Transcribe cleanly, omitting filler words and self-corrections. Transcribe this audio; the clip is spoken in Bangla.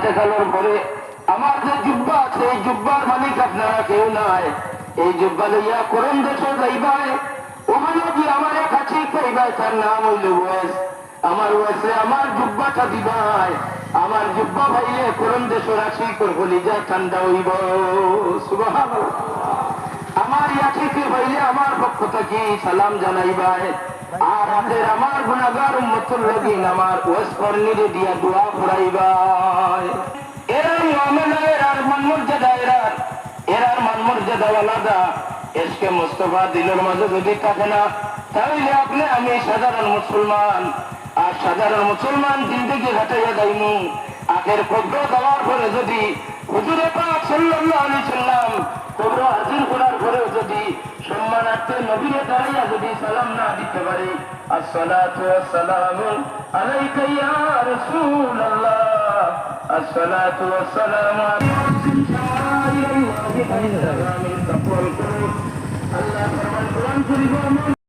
ইন্তেকালের পরে আমার যে জুব্বা আছে এই জুব্বার মালিক আপনারা কেউ নাই। এই জুব্বা লইয়া করম দেশে যাইবাই, ওখানে কি আমার কাছে পাইবাই, তার নাম হইল ওয়েস। আমার ওয়েসে আমার জুব্বাটা দিবাই, আমার জুব্বা ভাইলে করম দেশে রাশি করবলি যা ঠান্ডা হইব। সুবহানাল্লাহ। আমার ইয়াঠিকে হইলে আমার পক্ষ থেকে সালাম জানাইবাই, আর হাতের আমার গুনাহগার উম্মতুল লগিন আমার ওয়াস করনিরে দিয়া দোয়া করাইবাই। এরার মুআমালা, এরার মান-মর্যাদা, এরার মান-মর্যাদা আলাদা। এসকে মুস্তাফা দিলের মাঝে যদি থাকে না, তাহলে আপনি আমি সাধারণ মুসলমান, আর সাধারণ মুসলমান জিন্দেগি ঘাটাইয়া যাইমু। আখের কবর দেওয়ার পরে যদি হুজুরে পাক সাল্লাল্লাহু আলাইহি সাল্লাম কবর হাজির করার পরে যদি সম্মানার্থে নবীরে দাঁড়াইয়া যদি সালাম না দিতে পারে, আসসালাতু ওয়াসসালামু আলাইকা ইয়া রাসূলুল্লাহ, আসসালাতু ওয়াসসালামু আলাইকা আল্লাহ ফরমান কোরআন শরীফ